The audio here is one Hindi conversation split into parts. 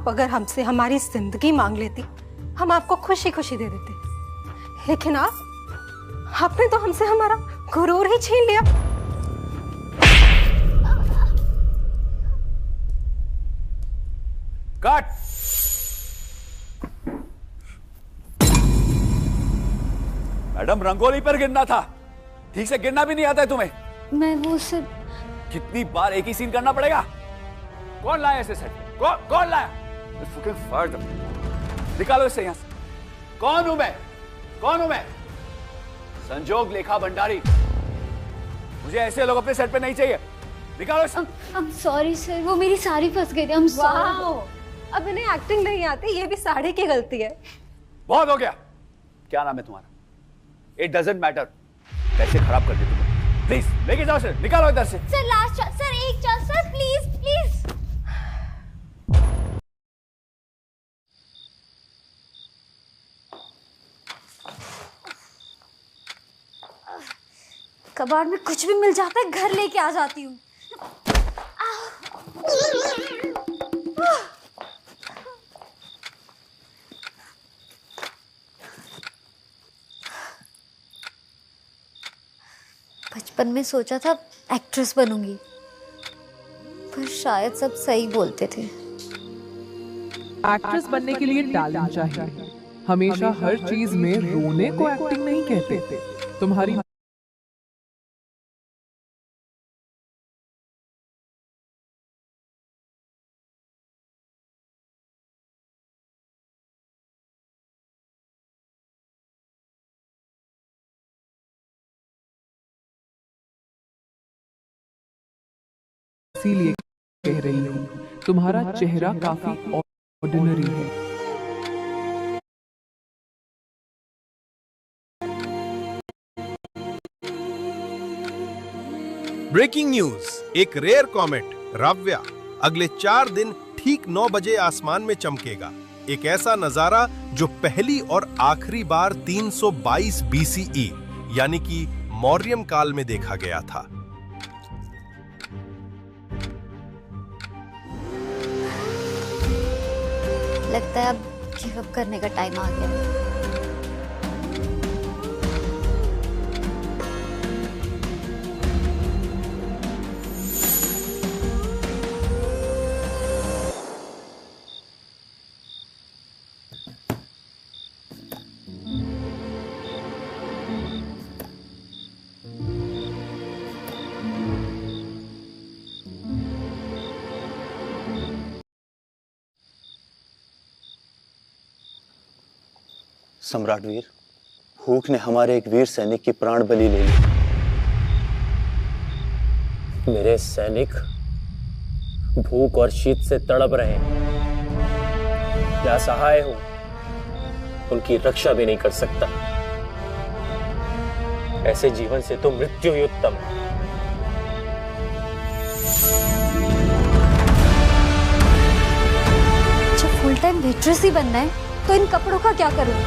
आप अगर हमसे हमारी जिंदगी मांग लेती, हम आपको खुशी खुशी दे देते, लेकिन आपने तो हमसे हमारा गुरूर ही छीन लिया। कट। मैडम, रंगोली पर गिरना था, ठीक से गिरना भी नहीं आता है तुम्हें। मैं वो सिर्फ। कितनी बार एक ही सीन करना पड़ेगा? कौन लाया इसे सेट? कौन लाया? निकालो इसे यहां से। कौन हूं मैं? संजोग लेखा भंडारी। मुझे ऐसे लोग अपने सेट पे नहीं चाहिए। निकालो इसे। I'm sorry सर, वो मेरी साड़ी फंस गई थी। I'm sorry। अब इन्हें एक्टिंग नहीं आती, ये भी साड़ी की गलती है। बहुत हो गया। क्या नाम है तुम्हारा? It doesn't matter. कैसे खराब कर दी तुमने? प्लीज लेके जाओ इसे, निकालो इधर से। सर लास्ट चांस, सर एक चांस सर, प्लीज प्लीज। कबाड़ में कुछ भी मिल जाता है, घर लेके आ जाती हूँ। बचपन में सोचा था एक्ट्रेस बनूंगी, पर शायद सब सही बोलते थे। एक्ट्रेस बनने के लिए टैलेंट चाहिए। हमेशा हर चीज में रोने को एक्टिंग नहीं कहते। तुम्हारी इसीलिए कह रही हूँ, तुम्हारा चेहरा काफी ऑर्डिनरी है। ब्रेकिंग न्यूज, एक रेयर कॉमेट राव्या अगले 4 दिन ठीक 9 बजे आसमान में चमकेगा। एक ऐसा नजारा जो पहली और आखिरी बार 322 BCE यानी कि मौर्यम काल में देखा गया था। लगता है अब गिव अप करने का टाइम आ गया। सम्राट वीर, भूख ने हमारे एक वीर सैनिक की प्राण बलि ले ली। मेरे सैनिक भूख और शीत से तड़प रहे हैं। मैं असहाय हूं, उनकी रक्षा भी नहीं कर सकता। ऐसे जीवन से तो मृत्यु ही उत्तम है। जब फुल टाइम वेट्रेस ही बनना है तो इन कपड़ों का क्या करूं?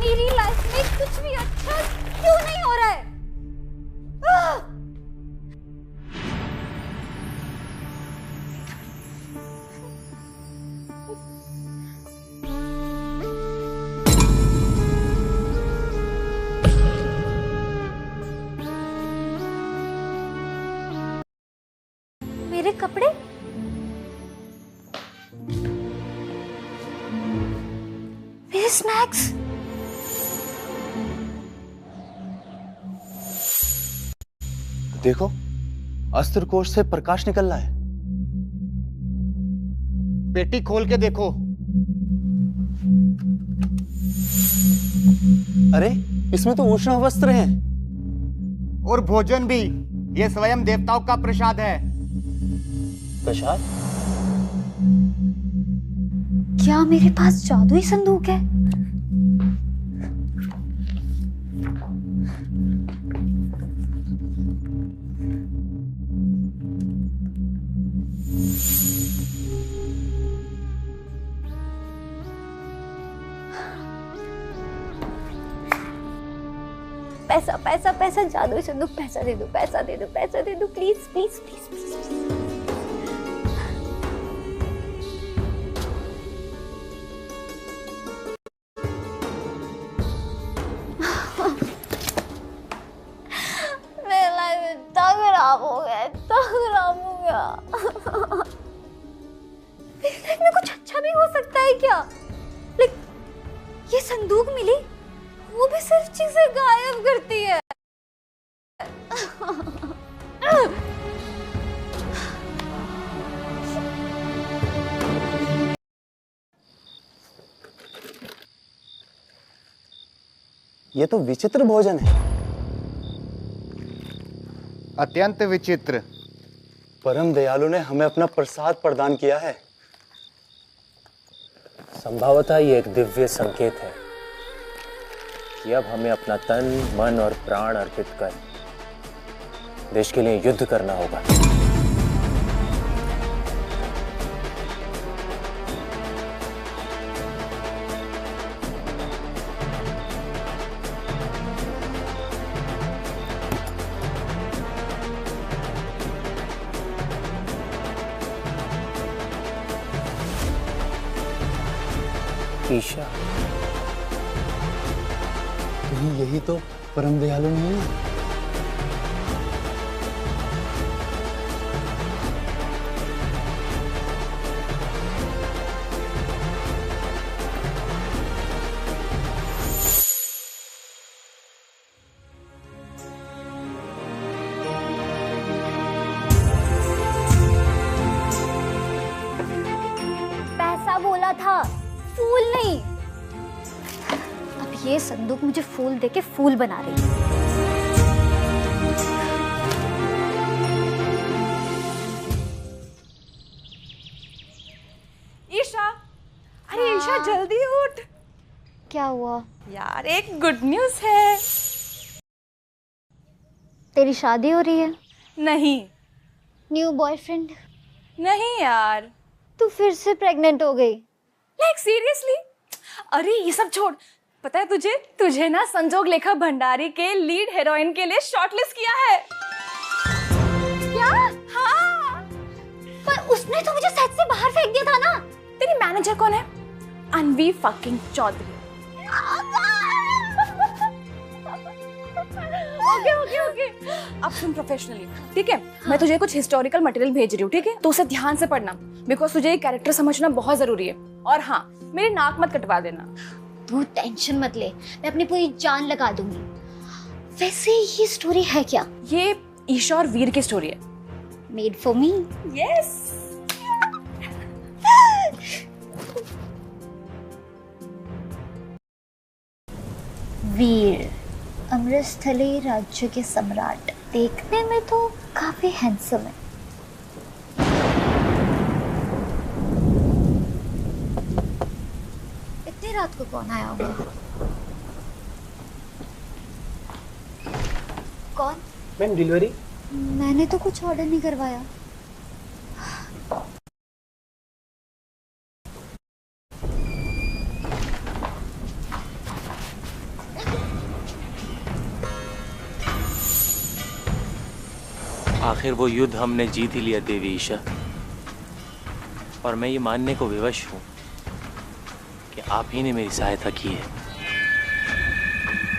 मेरी लाइफ में कुछ भी अच्छा क्यों नहीं हो रहा है? मेरे कपड़े? मेरे स्नैक्स? देखो, अस्त्र कोश से प्रकाश निकल रहा है। पेटी खोल के देखो। अरे, इसमें तो उष्ण वस्त्र हैं। और भोजन भी। ये स्वयं देवताओं का प्रसाद है। प्रसाद? क्या मेरे पास जादुई संदूक है? पैसा पैसा पैसा, जादुई संदूक, पैसा दे दो, पैसा दे दो, पैसा दे दो, प्लीज प्लीज प्लीज प्लीज। मेरा लाइफ इतना खराब हो गया, इतना खराब हो गया। मेरी लाइफ में कुछ अच्छा भी हो सकता है क्या? लाइक ये संदूक मिली, वो भी सिर्फ चीजें गायब करती है। ये तो विचित्र भोजन है। अत्यंत विचित्र। परम दयालु ने हमें अपना प्रसाद प्रदान किया है। संभवतः ये एक दिव्य संकेत है कि अब हमें अपना तन, मन और प्राण अर्पित कर देश के लिए युद्ध करना होगा। ईशा, कहीं यही तो परम दयालु नहीं है? पैसा बोला था, फूल नहीं। अब ये संदूक मुझे फूल देके फूल बना रही है। ईशा, अरे ईशा जल्दी उठ। क्या हुआ यार एक गुड न्यूज़ है। तेरी शादी हो रही है? नहीं न्यू बॉयफ्रेंड? नहीं यार। तू फिर से प्रेग्नेंट हो गई? Like seriously? अरे ये सब छोड़, पता है तुझे ना संजोग लेखा भंडारी के लीड हीरोइन के लिए शॉर्टलिस्ट किया है। क्या? हाँ। पर उसने तो मुझे सेट से बाहर फेंक दिया था ना। तेरी मैनेजर कौन है? अनवी फकिंग चौधरी। ओके अब सुन प्रोफेशनली, ठीक है? मैं तुझे कुछ हिस्टोरिकल मटेरियल भेज रही हूँ, ठीक है? तो उसे ध्यान से पढ़ना, बिकॉज तुझे ये कैरेक्टर समझना बहुत जरूरी है। और हाँ, मेरी नाक मत कटवा देना। तू टेंशन मत ले, मैं अपनी पूरी जान लगा दूंगी। वैसे ये स्टोरी है क्या? ये ईशा और वीर की स्टोरी है। Made for me? यस। वीर, अमृतस्थली राज्य के सम्राट, देखने में तो काफी हैंडसम है। इतनी रात को कौन आया होगा? कौन? Ma'am delivery. मैंने तो कुछ ऑर्डर नहीं करवाया। आखिर वो युद्ध हमने जीत ही लिया देवी ईशा, और मैं ये मानने को विवश हूं कि आप ही ने मेरी सहायता की है।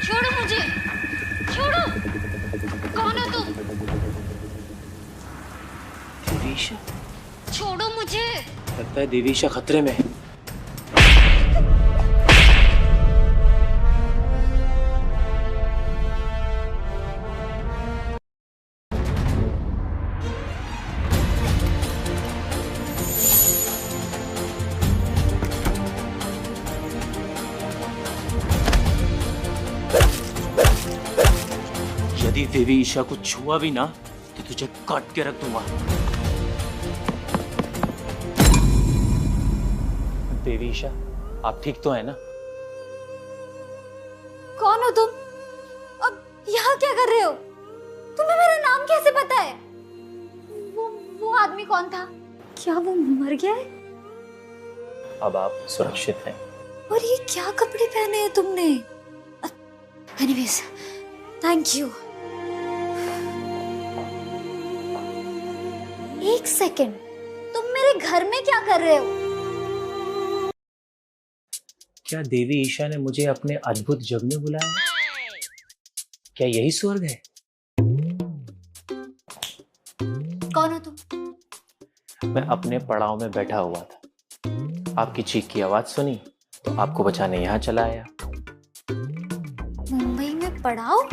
छोड़ो मुझे, छोड़ो। कौन हो तुम? देवी ईशा? छोड़ो मुझे। लगता है देवी ईशा खतरे में है। यदि देवी ईशा को छुआ भी ना तो तुझे काट के रख दूंगा। देवी ईशा, आप ठीक तो है ना? कौन हो तुम? अब यहाँ क्या कर रहे हो? तुम्हें मेरा नाम कैसे पता है? वो आदमी कौन था? क्या वो मर गया है? अब आप सुरक्षित हैं। और ये क्या कपड़े पहने हैं तुमने? Anyways, thank you. एक सेकेंड, तुम मेरे घर में क्या कर रहे हो? क्या देवी ईशा ने मुझे अपने अद्भुत जग में बुलाया? क्या यही स्वर्ग है? कौन हो तुम? मैं अपने पड़ाव में बैठा हुआ था, आपकी चीख की आवाज सुनी तो आपको बचाने यहाँ चला आया। मुंबई में पड़ाव?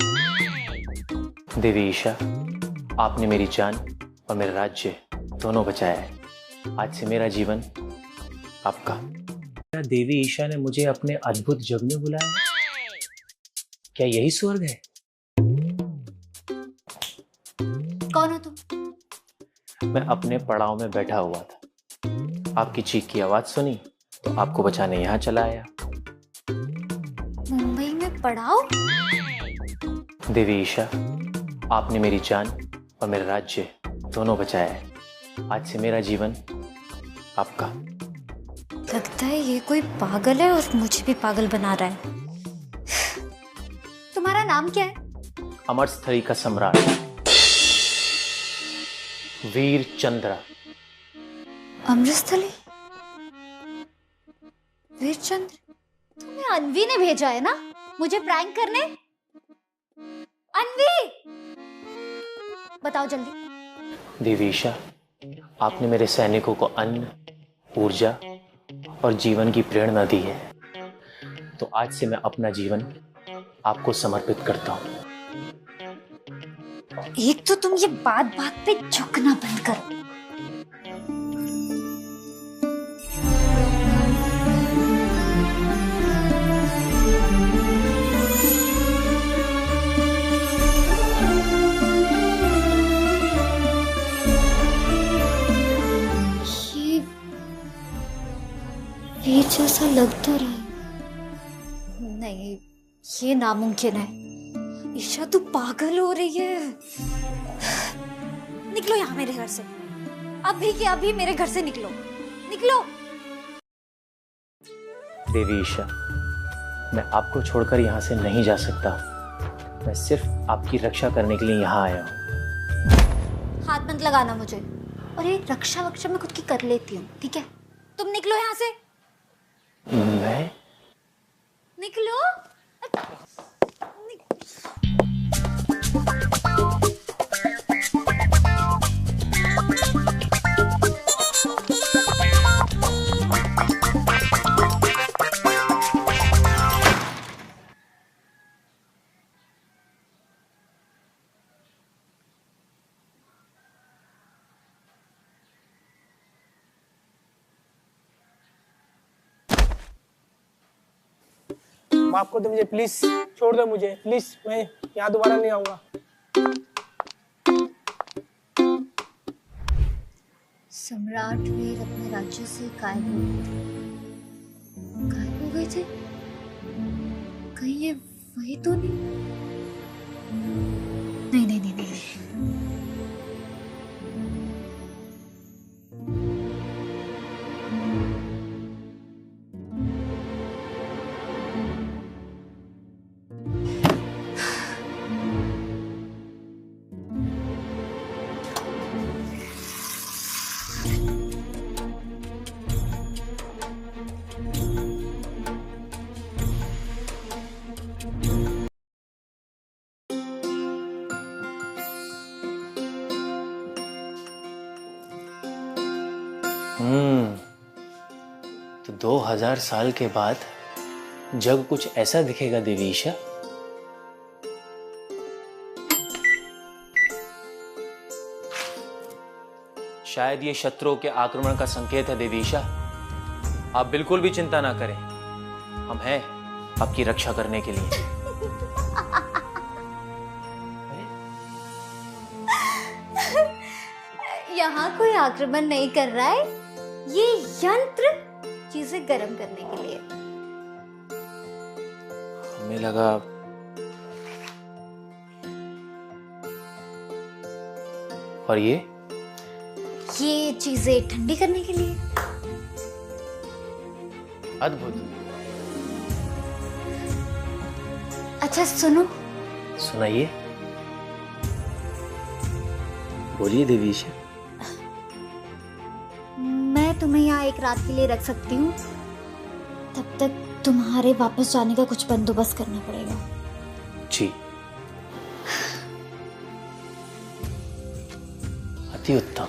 देवी ईशा, आपने मेरी जान और मेरा राज्य दोनों बचाया है। आज से मेरा जीवन आपका। क्या देवी ईशा ने मुझे अपने अद्भुत जग में बुलाया? क्या यही स्वर्ग है? कौन हो तुम? मैं अपने पड़ाव में बैठा हुआ था, आपकी चीख की आवाज सुनी तो आपको बचाने यहाँ चला आया। मुंबई में पड़ाव? देवी ईशा, आपने मेरी जान और मेरा राज्य दोनों बचाया है। आज से मेरा जीवन आपका। लगता है ये कोई पागल है और मुझे भी पागल बना रहा है। तुम्हारा नाम क्या है? अमरस्थली का सम्राट वीर चंद्रा। अमृतस्थली? वीरचंद्र? तुम्हें अन्वी ने भेजा है ना मुझे प्रैंक करने? अन्वी, बताओ जल्दी। देवी ईशा, आपने मेरे सैनिकों को अन्न, ऊर्जा और जीवन की प्रेरणा दी है, तो आज से मैं अपना जीवन आपको समर्पित करता हूँ। एक तो तुम ये बात बात पे झुकना बंद करो। ये जैसा लगता रहा है। नहीं, ये नामुमकिन है। ईशा तू पागल हो रही है। निकलो यहाँ मेरे घर से, अभी के अभी मेरे घर से निकलो, निकलो। देवी ईशा, मैं आपको छोड़कर यहाँ से नहीं जा सकता। मैं सिर्फ आपकी रक्षा करने के लिए यहाँ आया हूँ। हाथ मत लगाना मुझे। और ये रक्षा वक्षा मैं खुद की कर लेती हूँ, ठीक है? तुम निकलो यहाँ से। मैं? निकलो। माफ कर दो मुझे, प्लीज छोड़ दो मुझे, प्लीज। मैं यहाँ दोबारा नहीं आऊंगा। सम्राट वीर अपने राज्य से गायब हो गए थे। गायब हो गए थे? कहीं ये वही तो नहीं? नहीं नहीं नहीं नहीं, नहीं। तो 2000 साल के बाद जग कुछ ऐसा दिखेगा देवी ईशा। शायद ये शत्रुओं के आक्रमण का संकेत है देवी ईशा। आप बिल्कुल भी चिंता ना करें, हम हैं आपकी रक्षा करने के लिए। यहाँ कोई आक्रमण नहीं कर रहा है, ये यंत्र चीजें गर्म करने के लिए। हमें लगा और ये चीजें ठंडी करने के लिए। अद्भुत। अच्छा सुनो, सुनाइए, बोलिए देवी ईशा। मैं तुम्हें यहाँ एक रात के लिए रख सकती हूँ, तब तक तुम्हारे वापस जाने का कुछ बंदोबस्त करना पड़ेगा। जी, अति उत्तम।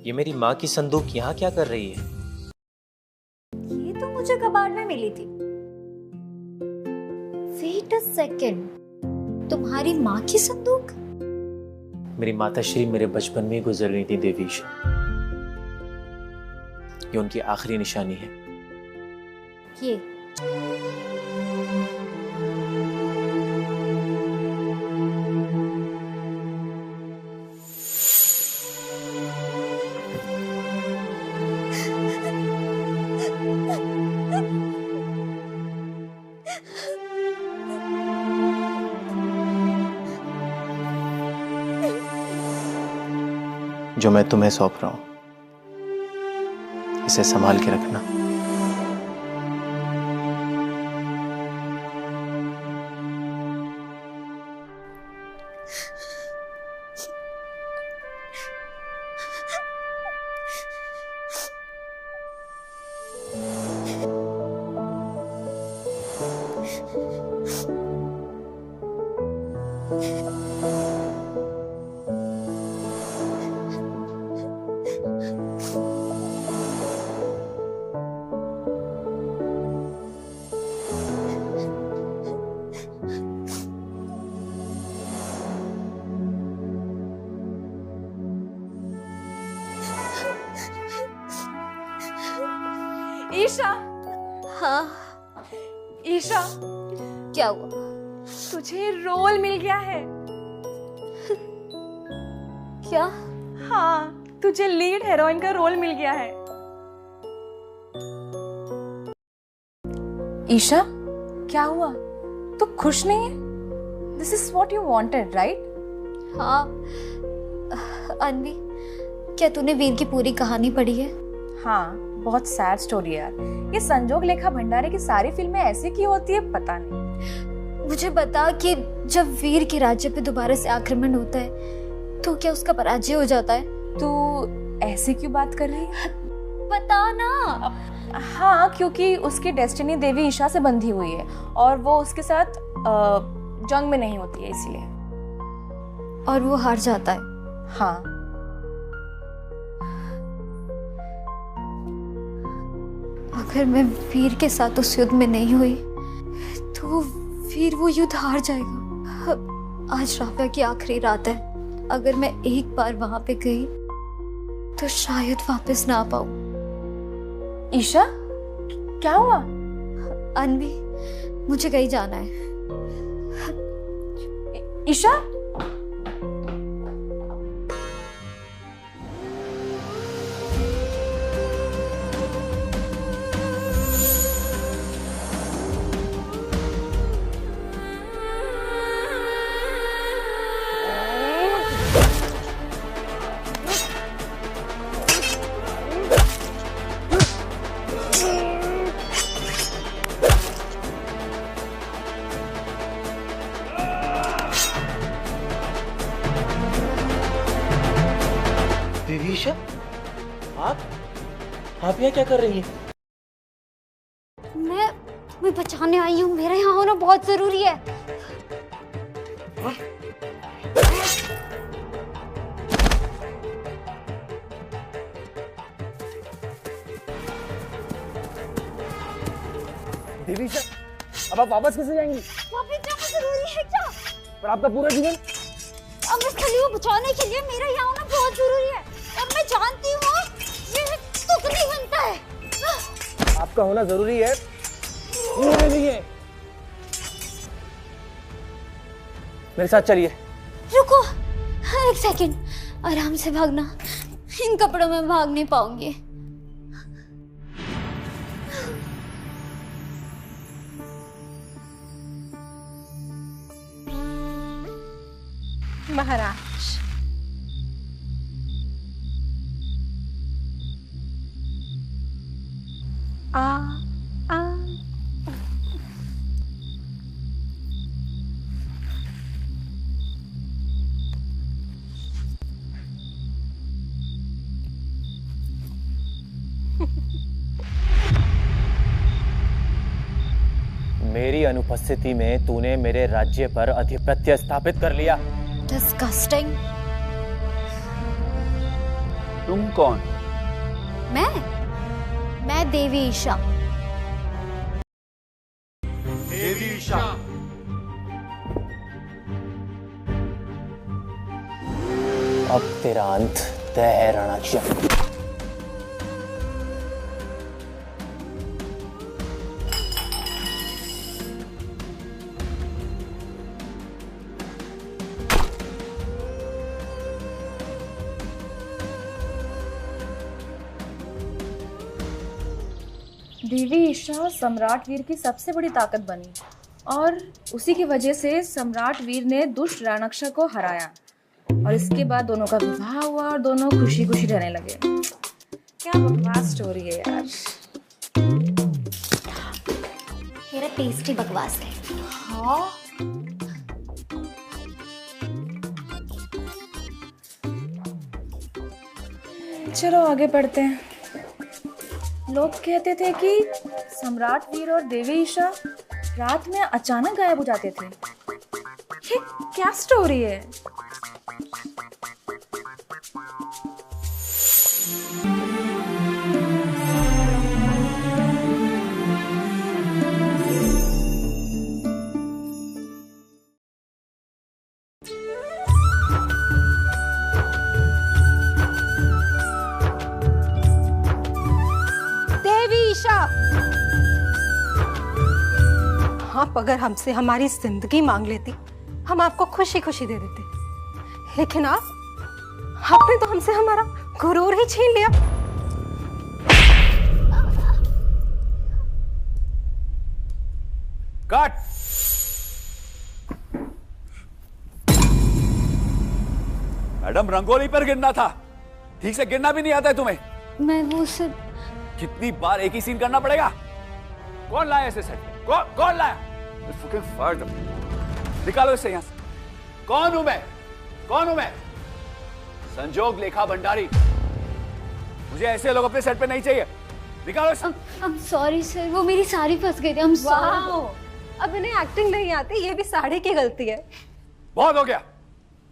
ये मेरी माँ की संदूक यहाँ क्या कर रही है? ये तो मुझे कबाड़ में मिली थी। वेट अ सेकेंड, तुम्हारी माँ की संदूक? मेरी माताश्री मेरे बचपन में ही गुजर गई थी देवी ईशा। ये उनकी आखिरी निशानी है। ये जो मैं तुम्हें सौंप रहा हूं, इसे संभाल के रखना। ईशा, हाँ, ईशा, क्या हुआ? तुझे रोल मिल गया है। क्या? हाँ, तुझे लीड हीरोइन का रोल मिल गया है। ईशा, क्या हुआ? तू खुश नहीं है? This is what you wanted, right? हाँ अन्वी, क्या तूने वीर की पूरी कहानी पढ़ी है? हाँ, बहुत सैड स्टोरी है यार। ये संजोग लेखा भंडारे की सारी फिल्में ऐसी क्यों होती है पता नहीं। मुझे बता कि जब वीर के राज्य पे दोबारा से आक्रमण होता है तो क्या उसका पराजय हो जाता है? तू ऐसे क्यों बात कर रही है? बता ना। हाँ, क्योंकि उसकी डेस्टिनी देवी ईशा से बंधी हुई है और वो उसके साथ जंग में नहीं होती है, इसलिए। और वो हार जाता है? हाँ। अगर मैं वीर के साथ उस युद्ध में नहीं हुई तो वीर वो युद्ध हार जाएगा। आज राव्या की आखिरी रात है। अगर मैं एक बार वहां पे गई तो शायद वापस ना आ पाऊं। ईशा, क्या हुआ? अन्वी, मुझे कहीं जाना है। ईशा, देवी ईशा, आप यहाँ क्या कर रही हैं? मैं बचाने आई हूँ। मेरा यहाँ होना बहुत जरूरी है। देवी ईशा, अब आप वापस कैसे जाएंगी? वापस जाना जरूरी है क्या? पर आपका पूरा जीवन? अब इस खली को बचाने के लिए मेरा यहाँ होना बहुत जरूरी है। अब मैं जानती हूँ ये तुक नहीं बनता है। आपका होना जरूरी है, मुझे नहीं है। मेरे साथ चलिए। रुको, एक सेकंड, आराम से भागना। इन कपड़ों में भाग नहीं पाऊंगी। महाराज, मेरी अनुपस्थिति में तूने मेरे राज्य पर आधिपत्य स्थापित कर लिया। Disgusting. तुम कौन? मैं देवी ईशा। देवी ईशा। अब तेरा अंत तय है रणाक्षय। देवी ईशा सम्राट वीर की सबसे बड़ी ताकत बनी और उसी की वजह से सम्राट वीर ने दुष्ट राणक्षा को हराया और इसके बाद दोनों का विवाह हुआ और दोनों खुशी खुशी रहने लगे। क्या बकवास स्टोरी है यार। मेरा टेस्टी बकवास है। हाँ चलो आगे बढ़ते हैं। लोग कहते थे कि सम्राट वीर और देवी ईशा रात में अचानक गायब हो जाते थे। ये क्या स्टोरी है? आप अगर हमसे हमारी जिंदगी मांग लेती, हम आपको खुशी खुशी दे देते, लेकिन आपने तो हमसे हमारा गुरूर ही छीन लिया। कट। मैडम, रंगोली पर गिरना था, ठीक से गिरना भी नहीं आता है तुम्हें। मैं वो सब कितनी बार एक ही सीन करना पड़ेगा? कौन लाया ऐसे सेट? कौन लाया? निकालो इसे यहां से। कौन हूं मैं? संजोग लेखा भंडारी। मुझे ऐसे लोग अपने सेट पे नहीं चाहिए। निकालो इसे। I'm sorry sir, वो मेरी साड़ी फंस गई थी। I'm sorry. वाह, अब इन्हें एक्टिंग नहीं आती, ये भी साड़ी की गलती है। बहुत हो गया।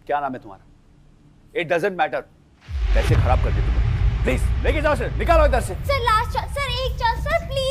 क्या नाम है तुम्हारा? It doesn't matter. पैसे खराब कर दी तुमने। प्लीज लेके जाओ सर, निकालो इधर से। सर लास्ट सर एक चांस सर प्लीज।